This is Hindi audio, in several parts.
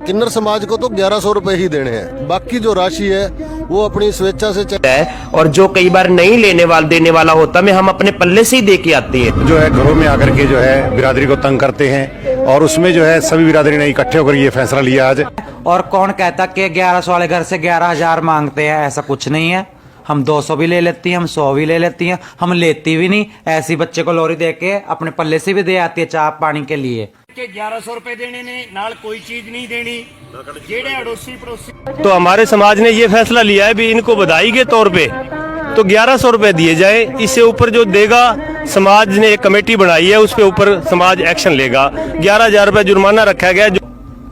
किन्नर समाज को तो 1100 रुपए ही देने हैं, बाकी जो राशि है वो अपनी स्वेच्छा से है। और जो कई बार नहीं देने वाला होता है हम अपने पल्ले से ही दे के आते हैं। जो है घरों में आकर के जो है बिरादरी को तंग करते हैं और उसमें जो है सभी बिरादरी ने इकट्ठे होकर ये फैसला लिया आज। और कौन कहता कि 1100 वाले घर से 11,000 मांगते हैं, ऐसा कुछ नहीं है। हम 200 भी ले लेती हैं, हम 100 भी ले लेती हैं, हम लेती भी नहीं। ऐसी बच्चे को लोरी दे के अपने पल्ले से भी दे आती है चाय पानी के लिए। 1100 रुपए देने ने नाल कोई चीज नहीं देनी, जेड़े अड़ोसी पड़ोसी। तो हमारे समाज ने ये फैसला लिया है भी इनको बधाई के तौर पे तो 1100 रुपए दिए जाए। इससे ऊपर जो देगा समाज ने एक कमेटी बनाई है, उस पे ऊपर समाज एक्शन लेगा। 11,000 रुपए जुर्माना रखा गया। जो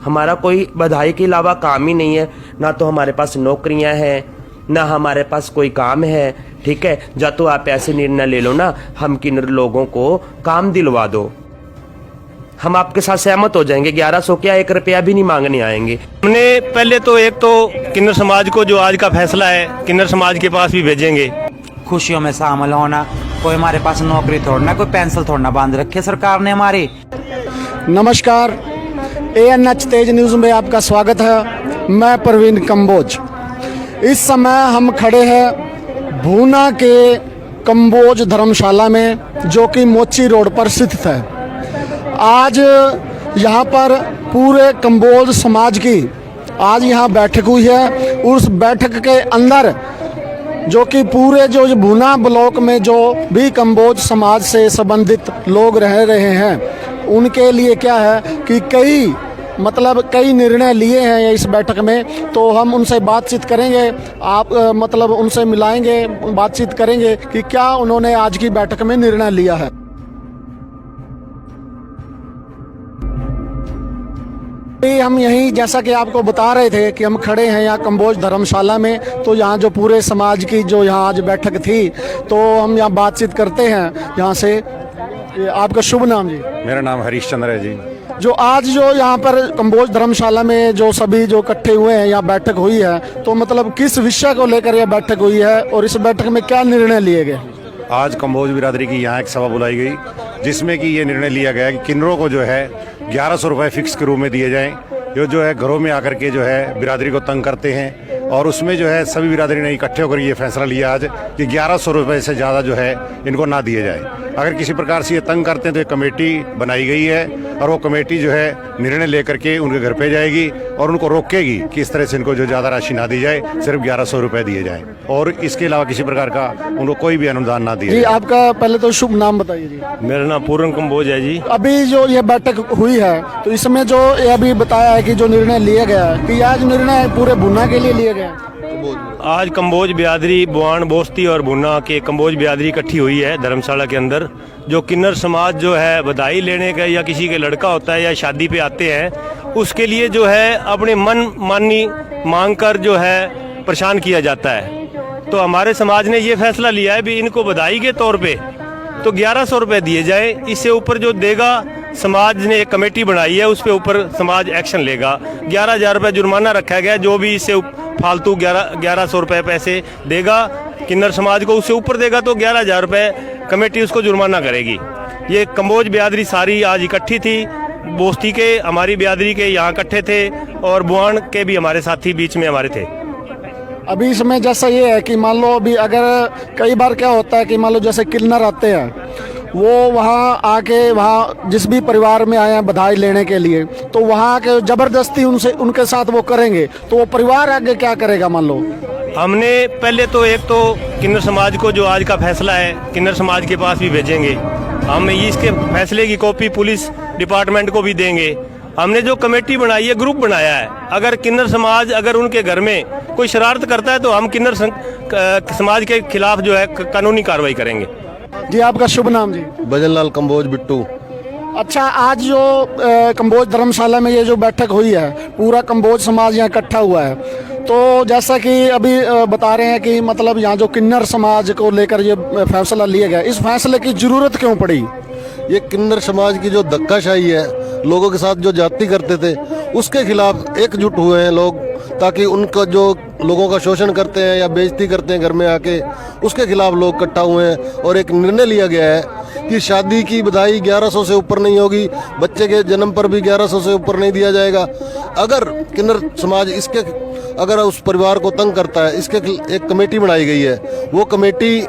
हमारा कोई बधाई के अलावा काम ही नहीं है, ना तो हमारे पास नौकरियां हैं, ना हमारे पास कोई काम है। ठीक है, या तो आप ऐसे निर्णय ले लो ना, हम किन्नर लोगों को काम दिलवा दो, हम आपके साथ सहमत हो जाएंगे। 1100 क्या 1 रुपया भी नहीं मांगने आएंगे। हमने पहले तो एक तो किन्नर समाज को जो आज का फैसला है किन्नर समाज के पास भी भेजेंगे। खुशियों में शामिल होना, कोई हमारे पास नौकरी थोड़ना, कोई पेंसिल थोड़ना बांध रखी है सरकार ने हमारी। नमस्कार, ANH तेज न्यूज़ में आपका स्वागत है। मैं प्रवीण कंबोज। इस समय हम खड़े हैं भूना के कंबोज धर्मशाला में, जो कि मोची रोड पर स्थित है। आज यहाँ पर पूरे कंबोज समाज की आज यहाँ बैठक हुई है। उस बैठक के अंदर जो कि पूरे जो भूना ब्लॉक में जो भी कंबोज समाज से संबंधित लोग रह रहे हैं, उनके लिए क्या है कि कई निर्णय लिए हैं इस बैठक में। तो हम उनसे बातचीत करेंगे, आप उनसे मिलाएंगे, बातचीत करेंगे कि क्या उन्होंने आज की बैठक में निर्णय लिया है। हम यहीं जैसा कि आपको बता रहे थे कि हम खड़े हैं यहाँ कंबोज धर्मशाला में। तो यहाँ जो पूरे समाज की जो यहाँ आज बैठक थी, तो हम यहाँ बातचीत करते हैं यहाँ से। आपका शुभ नाम जी? मेरा नाम हरीश चंद्र है जी। जो आज जो यहाँ पर कंबोज धर्मशाला में जो सभी जो इकट्ठे हुए हैं, यहाँ बैठक हुई है, तो मतलब किस विषय को लेकर यह बैठक हुई है और इस बैठक में क्या निर्णय लिए गए? आज कंबोज बिरादरी की यहाँ एक सभा बुलाई गई, जिसमें कि ये निर्णय लिया गया कि किन्नरों को जो है 1100 रुपए फिक्स के रूप में दिए जाएं। जो है घरों में आकर के जो है बिरादरी को तंग करते हैं और उसमें जो है सभी बिरादरी ने इकट्ठे होकर ये फैसला लिया आज कि 1100 रुपए से ज़्यादा जो है इनको ना दिए जाए। अगर किसी प्रकार से ये तंग करते हैं तो एक कमेटी बनाई गई है और वो कमेटी जो है निर्णय लेकर के उनके घर पे जाएगी और उनको रोकेगी कि इस तरह से इनको जो ज़्यादा राशि ना दी जाए, सिर्फ 1100 रुपए दिए जाए और इसके अलावा किसी प्रकार का उनको कोई भी अनुदान ना दिया जी। आपका पहले तो शुभ नाम बताइए जी। मेरा नाम पूरन कंबोज है जी। अभी जो ये बैठक हुई है, तो इसमें जो ये अभी बताया है कि जो निर्णय लिया गया है, कि आज निर्णय पूरे भुना के लिए लिया गया है। आज कंबोज बिरादरी बुआन बोस्ती और भुना के कंबोज बिरादरी इकट्ठी हुई है धर्मशाला के अंदर। जो किन्नर समाज जो है बधाई लेने का या किसी के लड़का होता है या शादी पे आते हैं, उसके लिए जो है अपने मन मानी मांग कर जो है परेशान किया जाता है। तो हमारे समाज ने ये फैसला लिया है भी इनको बधाई के तौर पे तो 1100 रुपए दिए जाए। इससे ऊपर जो देगा समाज ने एक कमेटी बनाई है, उस पे ऊपर समाज एक्शन लेगा। 11,000 रुपए जुर्माना रखा गया। जो भी इससे फालतू 1100 रुपए पैसे देगा किन्नर समाज को, उससे ऊपर देगा तो 11,000 रुपए कमेटी उसको जुर्माना करेगी। ये कंबोज बिरादरी सारी आज इकट्ठी थी। बोस्ती के हमारी बिरादरी के यहाँ इकट्ठे थे और बुआन के भी हमारे साथी बीच में हमारे थे। अभी इसमें जैसा ये है कि मान लो अभी अगर कई बार क्या होता है कि मान लो जैसे किन्नर आते हैं, वो वहाँ आके वहाँ जिस भी परिवार में आए हैं बधाई लेने के लिए, तो वहाँ के जबरदस्ती उनके साथ वो करेंगे, तो वो परिवार आगे क्या करेगा? मान लो हमने पहले तो एक तो किन्नर समाज को जो आज का फैसला है किन्नर समाज के पास भी भेजेंगे। हम इसके फैसले की कॉपी पुलिस डिपार्टमेंट को भी देंगे। हमने जो कमेटी बनाई है, ग्रुप बनाया है, अगर किन्नर समाज अगर उनके घर में कोई शरारत करता है तो हम किन्नर समाज के खिलाफ जो है कानूनी कार्रवाई करेंगे। जी। आपका शुभ नाम जी? भजनलाल कंबोज बिट्टू। अच्छा, आज जो कंबोज धर्मशाला में ये जो बैठक हुई है, पूरा कंबोज समाज यहाँ इकट्ठा हुआ है, तो जैसा कि अभी बता रहे हैं कि मतलब यहाँ जो किन्नर समाज को लेकर ये फैसला लिया गया, इस फैसले की जरूरत क्यों पड़ी? ये किन्नर समाज की जो धक्काशाही है, लोगों के साथ जो जाति करते थे, उसके खिलाफ एकजुट हुए हैं लोग, ताकि उनका जो लोगों का शोषण करते हैं या बेइज्जती करते हैं घर में आके, उसके खिलाफ लोग इकट्ठा हुए हैं और एक निर्णय लिया गया है कि शादी की बधाई 1100 से ऊपर नहीं होगी, बच्चे के जन्म पर भी 1100 से ऊपर नहीं दिया जाएगा। अगर किन्नर समाज इसके अगर उस परिवार को तंग करता है, इसके एक कमेटी बनाई गई है। वो कमेटी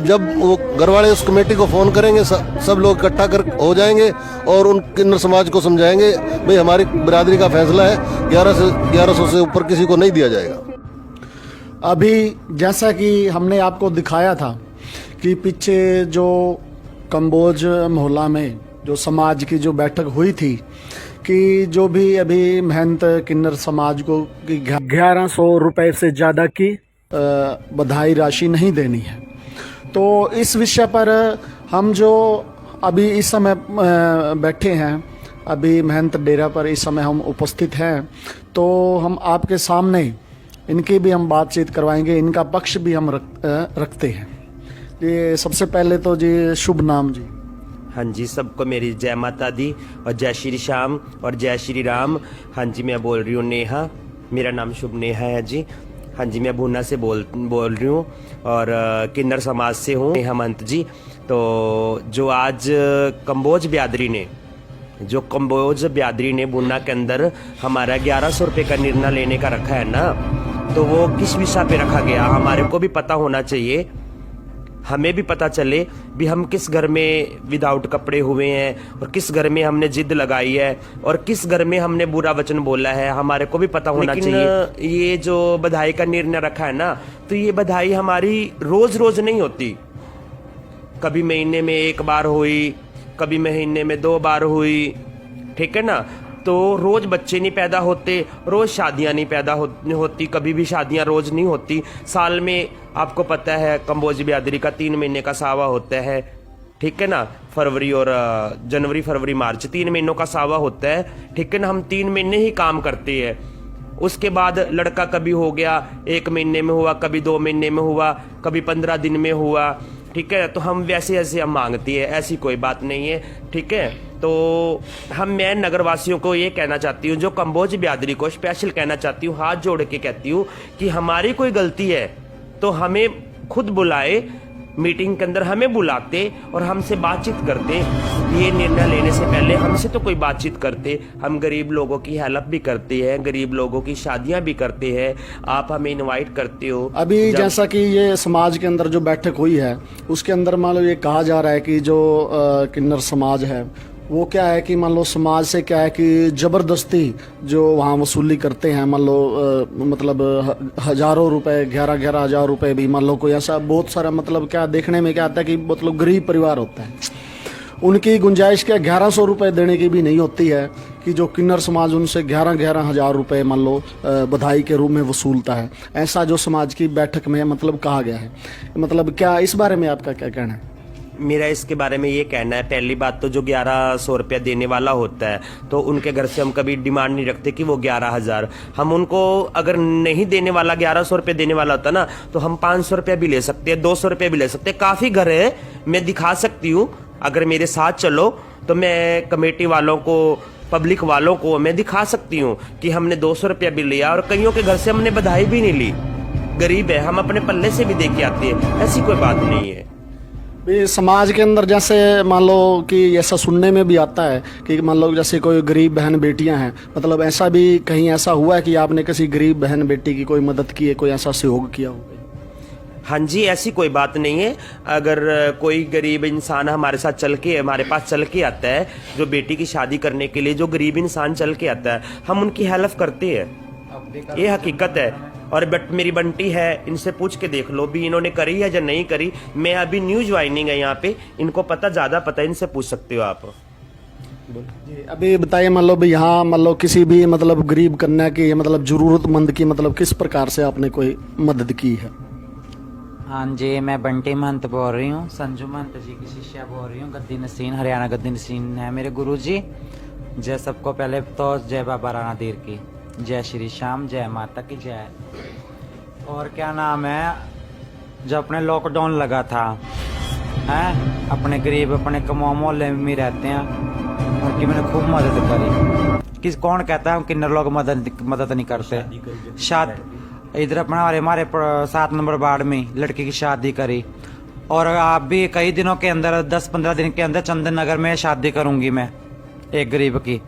जब वो घर वाले उस कमेटी को फ़ोन करेंगे, सब लोग इकट्ठा कर हो जाएंगे और उन किन्नर समाज को समझाएंगे भाई हमारी बिरादरी का फैसला है, 1100 से ऊपर किसी को नहीं दिया जाएगा। अभी जैसा कि हमने आपको दिखाया था कि पीछे जो कंबोज मोहल्ला में जो समाज की जो बैठक हुई थी कि जो भी अभी महंत किन्नर समाज को 1100 रुपए से ज़्यादा की बधाई राशि नहीं देनी है। तो इस विषय पर हम जो अभी इस समय बैठे हैं, अभी महंत डेरा पर इस समय हम उपस्थित हैं, तो हम आपके सामने इनकी भी हम बातचीत करवाएंगे, इनका पक्ष भी हम रखते हैं। ये सबसे पहले तो जी शुभ नाम जी। हाँ जी, सबको मेरी जय माता दी और जय श्री श्याम और जय श्री राम। हाँ जी, मैं बोल रही हूँ नेहा, मेरा नाम शुभ नेहा है जी। हाँ जी, मैं भूना से बोल रही हूँ और किन्नर समाज से हूँ, नेहा महंत जी। तो जो आज कंबोज ब्यादरी ने भूना के अंदर हमारा 1100 रुपये का निर्णय लेने का रखा है ना, तो वो किस विषय पे रखा गया हमारे को भी पता होना चाहिए। हमें भी पता चले भी हम किस घर में विदाउट कपड़े हुए हैं और किस घर में हमने जिद लगाई है और किस घर में हमने बुरा वचन बोला है, हमारे को भी पता होना चाहिए। ये जो बधाई का निर्णय रखा है ना, तो ये बधाई हमारी रोज रोज नहीं होती, कभी महीने में 1 बार हुई, कभी महीने में 2 बार हुई, ठीक है ना। तो रोज बच्चे नहीं पैदा होते, रोज शादियां नहीं पैदा होती, कभी भी शादियां रोज नहीं होती। साल में आपको पता है कंबोज ब्यादरी का 3 महीने का सावा होता है, ठीक है ना। फरवरी और जनवरी, फरवरी, मार्च 3 महीनों का सावा होता है, ठीक है ना। हम 3 महीने ही काम करते हैं, उसके बाद लड़का कभी हो गया 1 महीने में हुआ, कभी 2 महीने में हुआ, कभी 15 दिन में हुआ, ठीक है। तो हम वैसे ऐसे हम मांगती है, ऐसी कोई बात नहीं है, ठीक है। तो मैं नगरवासियों को ये कहना चाहती हूँ, जो कंबोज ब्यादरी को स्पेशल कहना चाहती हूँ, हाथ जोड़ के कहती हूँ कि हमारी कोई गलती है तो हमें खुद बुलाए, मीटिंग के अंदर हमें बुलाते और हमसे बातचीत करते। ये निर्णय लेने से पहले हमसे तो कोई बातचीत करते। हम गरीब लोगों की हेल्प भी करते हैं, गरीब लोगों की शादियां भी करते हैं, आप हमें इनवाइट करते हो। अभी जैसा कि ये समाज के अंदर जो बैठक हुई है, उसके अंदर मान लो ये कहा जा रहा है कि जो किन्नर समाज है वो क्या है कि मान लो समाज से क्या है कि ज़बरदस्ती जो वहाँ वसूली करते हैं, मान लो मतलब हज़ारों रुपए, 11-11 हज़ार रुपए भी, मान लो कोई ऐसा बहुत सारा मतलब क्या देखने में क्या आता है कि मतलब गरीब परिवार होता है, उनकी गुंजाइश क्या 1100 रुपए देने की भी नहीं होती है कि जो किन्नर समाज उनसे 11-11 हज़ार रुपए मान लो बधाई के रूप में वसूलता है। ऐसा जो समाज की बैठक में मतलब कहा गया है, मतलब क्या इस बारे में आपका क्या कहना है? मेरा इसके बारे में ये कहना है, पहली बात तो जो 1100 रुपया देने वाला होता है तो उनके घर से हम कभी डिमांड नहीं रखते कि वो 11,000, हम उनको अगर नहीं देने वाला 1100 रुपये देने वाला होता ना तो हम 500 रुपया भी ले सकते हैं, 200 रुपये भी ले सकते हैं। काफ़ी घर है, मैं दिखा सकती हूँ, अगर मेरे साथ चलो तो मैं कमेटी वालों को, पब्लिक वालों को मैं दिखा सकती हूँ कि हमने 200 रुपया भी लिया और कईयों के घर से हमने बधाई भी नहीं ली। गरीब है, हम अपने पल्ले से भी दे के आते हैं, ऐसी कोई बात नहीं है। समाज के अंदर जैसे मान लो कि ऐसा सुनने में भी आता है कि मान लो जैसे कोई गरीब बहन बेटियां हैं, मतलब ऐसा भी कहीं ऐसा हुआ है कि आपने किसी गरीब बहन बेटी की कोई मदद की है, कोई ऐसा सहयोग किया हो? हाँ जी, ऐसी कोई बात नहीं है। अगर कोई गरीब इंसान हमारे साथ चल के, हमारे पास चल के आता है, जो बेटी की शादी करने के लिए जो गरीब इंसान चल के आता है, हम उनकी हेल्प करते हैं, ये हकीकत है। और मेरी बंटी है, इनसे पूछ के देख लो भी इन्होंने करी है या नहीं करी। मैं अभी न्यू ज्वाइनिंग है यहाँ पे, इनको पता ज़्यादा पता है, इनसे पूछ सकते हो आप। जी, अभी बताइए मान लो भी यहाँ मान लो किसी भी मतलब गरीब कन्या की, मतलब जरूरतमंद की, मतलब किस प्रकार से आपने कोई मदद की है? हाँ जी, मैं बंटी महंत बोल रही हूँ, संजू महंत जी की शिष्या बोल रही हूँ। गद्दी नसीन, हरियाणा गद्दी नसीन है मेरे गुरु जी। जय सबको पहले तो जय बाबा राणा धीर की, जय श्री श्याम, जय माता की जय। और क्या नाम है, जब अपने लॉकडाउन लगा था हैं, अपने गरीब अपने कमाओ मोहल्ले में रहते हैं, उनकी मैंने खूब मदद करी। किस कौन कहता है किन्नर लोग मदद नहीं करते? शादी इधर अपना हमारे 7 नंबर वार्ड में लड़की की शादी करी और आप भी कई दिनों के अंदर 10-15 दिन के अंदर चंदन नगर में शादी करूंगी मैं एक गरीब की।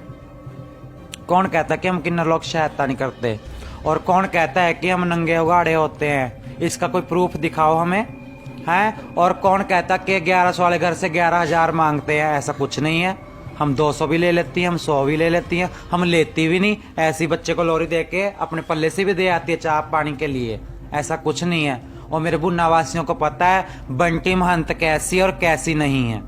कौन कहता है कि हम किन्नर लोग शैतानी नहीं करते, और कौन कहता है कि हम नंगे उगाड़े होते हैं? इसका कोई प्रूफ दिखाओ हमें, हैं? और कौन कहता कि 1100 वाले घर से 11,000 मांगते हैं? ऐसा कुछ नहीं है। हम 200 भी ले लेती हैं, हम 100 भी ले लेती हैं, हम लेती भी नहीं। ऐसी बच्चे को लोरी दे के अपने पल्ले से भी दे आती है चाप पानी के लिए। ऐसा कुछ नहीं है। और मेरे बुन्ना वासियों को पता है बंटी महंत कैसी और कैसी नहीं है।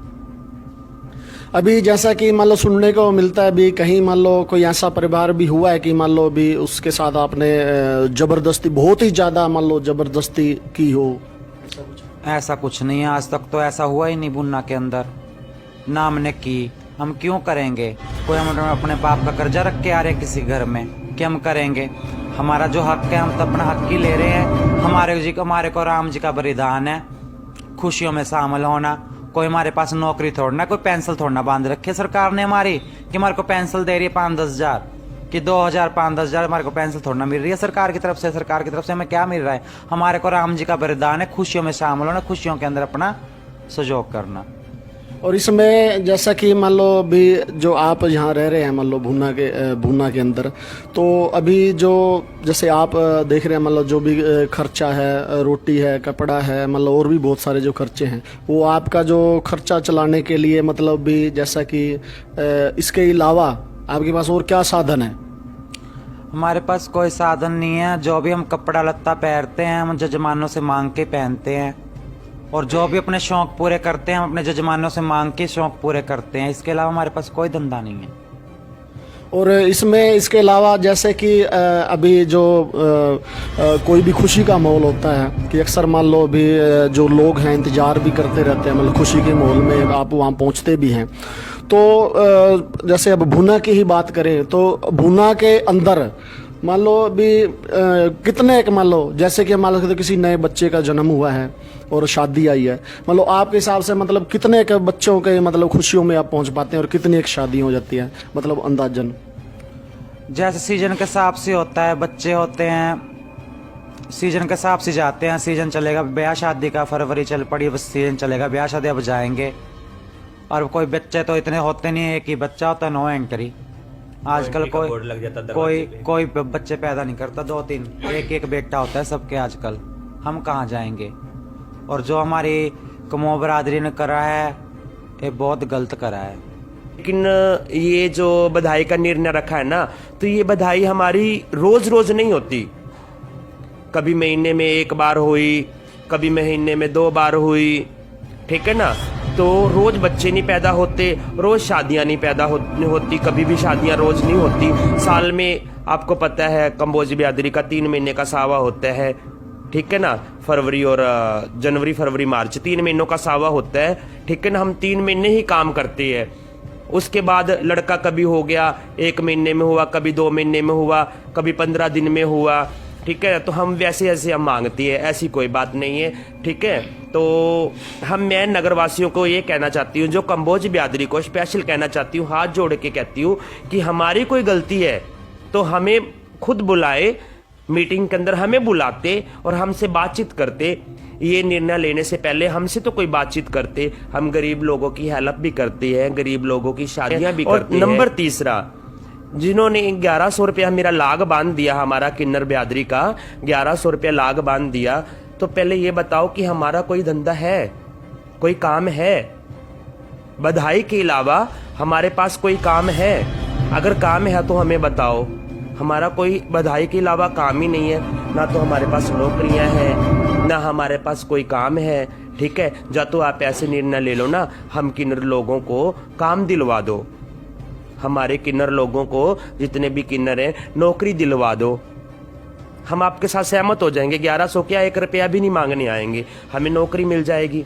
अभी जैसा कि मान लो सुनने को मिलता है, अभी कहीं मान लो कोई ऐसा परिवार भी हुआ है कि मान लो भी उसके साथ आपने जबरदस्ती, बहुत ही ज्यादा मान लो जबरदस्ती की हो? ऐसा कुछ नहीं है, आज तक तो ऐसा हुआ ही नहीं बुन्ना के अंदर, ना हमने की। हम क्यों करेंगे? कोई हम अपने बाप का कर्जा रख के आ रहे हैं किसी घर में कि हम करेंगे? हमारा जो हक है हम तो अपना हक ही ले रहे हैं। हमारे को राम जी का बलिदान है, खुशियों में शामिल होना। कोई हमारे पास नौकरी थोड़ना, कोई पेंसिल थोड़ना बांध रखी है सरकार ने हमारी कि हमारे को पेंसिल दे रही है 5-10 हजार कि 2,000 5-10 हजार हमारे को पेंसिल थोड़ना मिल रही है सरकार की तरफ से। सरकार की तरफ से हमें क्या मिल रहा है? हमारे को राम जी का बलिदान है, खुशियों में शामिल होना, खुशियों के अंदर अपना सहयोग करना। और इसमें जैसा कि मान लो भी जो आप यहाँ रह रहे हैं मान लो भूना के अंदर, तो अभी जो जैसे आप देख रहे हैं मान लो जो भी खर्चा है, रोटी है, कपड़ा है, मतलब और भी बहुत सारे जो खर्चे हैं, वो आपका जो खर्चा चलाने के लिए मतलब भी जैसा कि इसके अलावा आपके पास और क्या साधन है? हमारे पास कोई साधन नहीं है। जो भी हम कपड़ा लत्ता पहनते हैं हम जजमानों से मांग के पहनते हैं, और जो भी अपने शौक पूरे करते हैं हम अपने जजमानों से मांग के शौक पूरे करते हैं। इसके अलावा हमारे पास कोई धंधा नहीं है। और इसमें इसके अलावा जैसे कि अभी जो कोई भी खुशी का माहौल होता है कि अक्सर मान लो भी जो लोग हैं इंतज़ार भी करते रहते हैं, मतलब खुशी के माहौल में आप वहाँ पहुँचते भी हैं। तो जैसे अब भूना की ही बात करें तो भूना के अंदर मान लो भी कितने एक मान लो जैसे कि मान लो किसी नए बच्चे का जन्म हुआ है और शादी आई है, मान लो आपके हिसाब से मतलब कितने के बच्चों के मतलब खुशियों में आप पहुंच पाते हैं और कितनी एक शादी हो जाती है, मतलब अंदाजन? जैसे सीजन के हिसाब से होता है, बच्चे होते हैं सीजन के हिसाब से जाते हैं। सीजन चलेगा ब्याह शादी का, फरवरी चल पड़ी, बस सीजन चलेगा ब्याह शादी, अब जाएंगे। और कोई बच्चे तो इतने होते नहीं है, एक ही बच्चा होता है, नो एंट्री। आजकल कोई बच्चे पैदा नहीं करता, 2-3 एक बेटा होता है सबके आजकल। हम कहाँ जाएंगे? और जो हमारी कमो बरादरी ने करा है ये बहुत गलत करा है। लेकिन ये जो बधाई का निर्णय रखा है ना, तो ये बधाई हमारी रोज रोज नहीं होती। कभी महीने में 1 बार हुई, कभी महीने में 2 बार हुई, ठीक है ना। तो रोज बच्चे नहीं पैदा होते, रोज शादियां नहीं पैदा होती, कभी भी शादियां रोज नहीं होती। साल में आपको पता है कंबोज बिरादरी का 3 महीने का सावा होता है, ठीक है ना। फरवरी और जनवरी, फरवरी, मार्च 3 महीनों का सावा होता है, ठीक है ना। हम 3 महीने ही काम करते हैं। उसके बाद लड़का कभी हो गया 1 महीने में हुआ, कभी 2 महीने में हुआ, कभी 15 दिन में हुआ, ठीक है। तो हम वैसे ऐसे हम मांगती है, ऐसी कोई बात नहीं है, ठीक है। तो मैं नगरवासियों को ये कहना चाहती हूँ, जो कंबोज बिरादरी को स्पेशल कहना चाहती हूँ, हाथ जोड़ के कहती हूँ कि हमारी कोई गलती है तो हमें खुद बुलाए, मीटिंग के अंदर हमें बुलाते और हमसे बातचीत करते। ये निर्णय लेने से पहले हमसे तो कोई बातचीत करते। हम गरीब लोगों की हेल्प भी करते हैं, गरीब लोगों की शादियां भी करते हैं। नंबर 3, जिन्होंने 1100 रुपया मेरा लाग बांध दिया, हमारा किन्नर बिरादरी का 1100 रुपया लाग बांध दिया, तो पहले ये बताओ कि हमारा कोई धंधा है, कोई काम है? बधाई के अलावा हमारे पास कोई काम है? अगर काम है तो हमें बताओ। हमारा कोई बधाई के अलावा काम ही नहीं है, ना तो हमारे पास नौकरियां हैं, ना हमारे पास कोई काम है, ठीक है। या तो आप ऐसे निर्णय ले लो ना, हम किन्नर लोगों को काम दिलवा दो, हमारे किन्नर लोगों को जितने भी किन्नर हैं नौकरी दिलवा दो। हम आपके साथ सहमत हो जाएंगे, 1100 क्या 1 रुपया भी नहीं मांगने आएंगे, हमें नौकरी मिल जाएगी।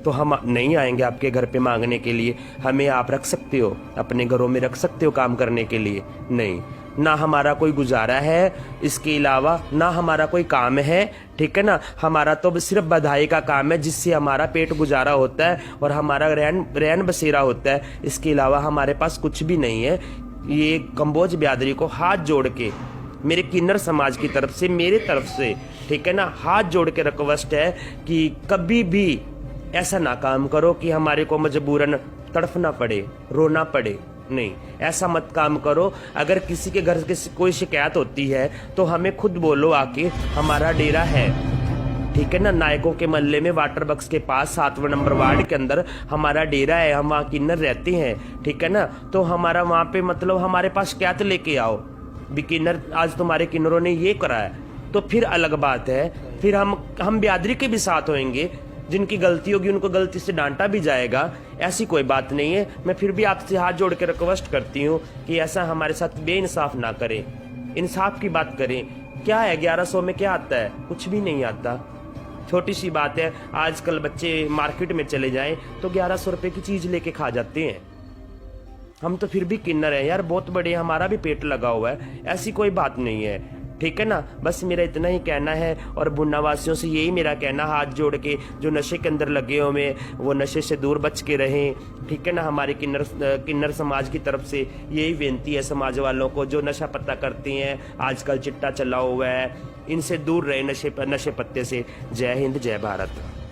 तो हम नहीं आएंगे आपके घर पे मांगने के लिए। हमें आप रख सकते हो, अपने घरों में रख सकते हो काम करने के लिए। नहीं, ना हमारा कोई गुजारा है इसके अलावा, ना हमारा कोई काम है, ठीक है ना। हमारा तो सिर्फ बधाई का काम है जिससे हमारा पेट गुजारा होता है और हमारा रहन बसेरा होता है। इसके अलावा हमारे पास कुछ भी नहीं है। ये कंबोज बिरादरी को हाथ जोड़ के मेरे किन्नर समाज की तरफ से, मेरे तरफ से, ठीक है ना, हाथ जोड़ के रिक्वेस्ट है कि कभी भी ऐसा ना काम करो कि हमारे को मजबूरन तड़फना पड़े, रोना पड़े। नहीं, ऐसा मत काम करो। अगर किसी के घर से कोई शिकायत होती है तो हमें खुद बोलो आके, हमारा डेरा है, ठीक है ना, नायकों के मोहल्ले में वाटर बक्स के पास 7वां नंबर वार्ड के अंदर हमारा डेरा है, हम वहाँ किन्नर रहते हैं, ठीक है ना। तो हमारा वहाँ पे मतलब हमारे पास शिकायत लेके आओ भी किन्नर, आज तुम्हारे किन्नरों ने ये करा है, तो फिर अलग बात है, फिर हम बिरादरी के भी साथ होंगे। जिनकी गलती होगी उनको गलती से डांटा भी जाएगा, ऐसी कोई बात नहीं है। मैं फिर भी आपसे हाथ जोड़ के रिक्वेस्ट करती हूँ कि ऐसा हमारे साथ बेइंसाफ ना करें, इंसाफ की बात करें। क्या है 1100 में क्या आता है? कुछ भी नहीं आता, छोटी सी बात है। आजकल बच्चे मार्केट में चले जाएं तो 1100 रुपए की चीज लेके खा जाते हैं। हम तो फिर भी किन्नर हैं यार, बहुत बड़े, हमारा भी पेट लगा हुआ है, ऐसी कोई बात नहीं है, ठीक है ना। बस मेरा इतना ही कहना है और बुन्ना वासियों से यही मेरा कहना, हाथ जोड़ के जो नशे के अंदर लगे हुए वो नशे से दूर बच के रहें, ठीक है ना। हमारे किन्नर समाज की तरफ से यही बेनती है समाज वालों को, जो नशा पत्ता करते हैं, आजकल चिट्टा चला हुआ है, इनसे दूर रहे, नशे पत्ते से। जय हिंद, जय भारत।